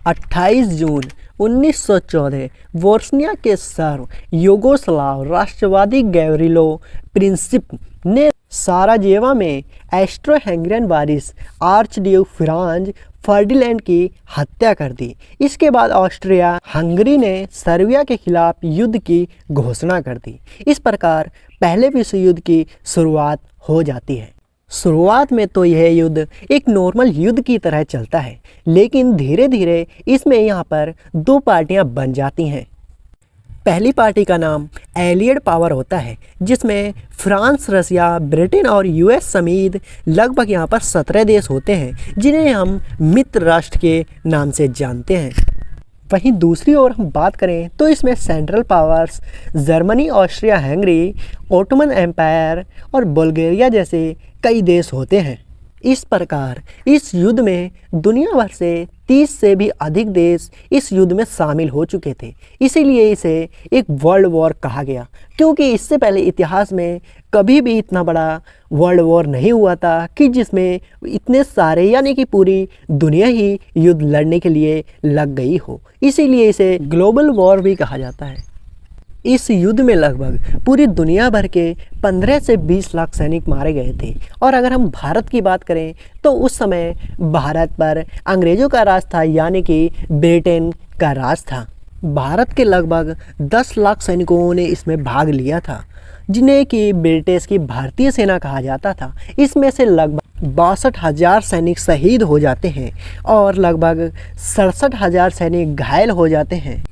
28 जून 1914 Bosnia के सर्व Yugoslav राष्ट्रवादी Gavrilo Princip ने Sarajevo में ऑस्ट्रो हंगेरियन वारिस आर्चड्यूक फ्रांज फर्डिनैंड की हत्या कर दी। इसके बाद ऑस्ट्रिया हंगरी ने सर्बिया के खिलाफ युद्ध की घोषणा कर दी। इस प्रकार पहले विश्व युद्ध की शुरुआत हो जाती है। शुरुआत में तो यह युद्ध एक नॉर्मल युद्ध की तरह चलता है, लेकिन धीरे धीरे इसमें यहाँ पर दो पार्टियाँ बन जाती हैं। पहली पार्टी का नाम एलियड पावर होता है, जिसमें फ्रांस, रसिया, ब्रिटेन और यूएस समेत लगभग यहाँ पर 17 देश होते हैं, जिन्हें हम मित्र राष्ट्र के नाम से जानते हैं। वहीं दूसरी ओर हम बात करें तो इसमें central powers Germany, Austria Hungary, Ottoman empire और बुल्गारिया जैसे कई देश होते हैं। इस प्रकार इस युद्ध में दुनिया भर से 30 से भी अधिक देश इस युद्ध में शामिल हो चुके थे। इसीलिए इसे एक वर्ल्ड वॉर कहा गया, क्योंकि इससे पहले इतिहास में कभी भी इतना बड़ा वर्ल्ड वॉर नहीं हुआ था कि जिसमें इतने सारे यानी कि पूरी दुनिया ही युद्ध लड़ने के लिए लग गई हो। इसीलिए इसे ग्लोबल वॉर भी कहा जाता है। इस युद्ध में लगभग पूरी दुनिया भर के 15 से 20 लाख सैनिक मारे गए थे। और अगर हम भारत की बात करें तो उस समय भारत पर अंग्रेज़ों का राज था, यानी कि ब्रिटेन का राज था। भारत के लगभग 10 लाख सैनिकों ने इसमें भाग लिया था, जिन्हें कि ब्रिटिश की भारतीय सेना कहा जाता था। इसमें से लगभग 62,000 सैनिक शहीद हो जाते हैं और लगभग 67,000 सैनिक घायल हो जाते हैं।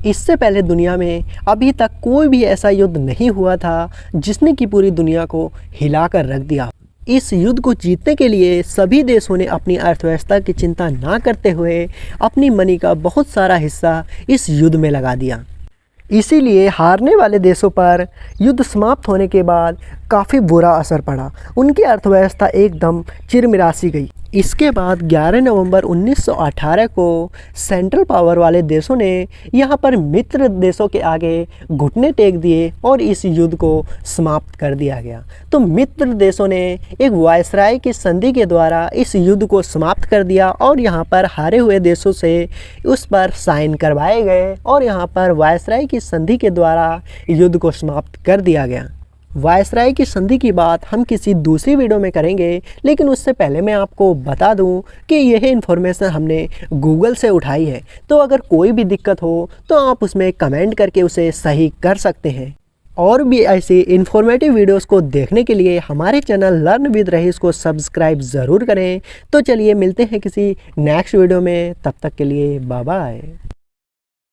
इससे पहले दुनिया में अभी तक कोई भी ऐसा युद्ध नहीं हुआ था जिसने कि पूरी दुनिया को हिलाकर रख दिया। इस युद्ध को जीतने के लिए सभी देशों ने अपनी अर्थव्यवस्था की चिंता ना करते हुए अपनी मनी का बहुत सारा हिस्सा इस युद्ध में लगा दिया। इसीलिए हारने वाले देशों पर युद्ध समाप्त होने के बाद काफ़ी बुरा असर पड़ा। उनकी अर्थव्यवस्था एकदम चिरमिरासी गई। इसके बाद 11 नवंबर 1918 को सेंट्रल पावर वाले देशों ने यहाँ पर मित्र देशों के आगे घुटने टेक दिए और इस युद्ध को समाप्त कर दिया गया। तो मित्र देशों ने एक वायसराय की संधि के द्वारा इस युद्ध को समाप्त कर दिया और यहाँ पर हारे हुए देशों से उस पर साइन करवाए गए और यहाँ पर वायसराय की संधि के द्वारा युद्ध को समाप्त कर दिया गया। वायसराय की संधि की बात हम किसी दूसरी वीडियो में करेंगे, लेकिन उससे पहले मैं आपको बता दूं कि यह इन्फॉर्मेशन हमने गूगल से उठाई है। तो अगर कोई भी दिक्कत हो तो आप उसमें कमेंट करके उसे सही कर सकते हैं। और भी ऐसी इन्फॉर्मेटिव वीडियोस को देखने के लिए हमारे चैनल लर्न विद रहीस को सब्सक्राइब ज़रूर करें। तो चलिए मिलते हैं किसी नेक्स्ट वीडियो में, तब तक के लिए बाय बाय।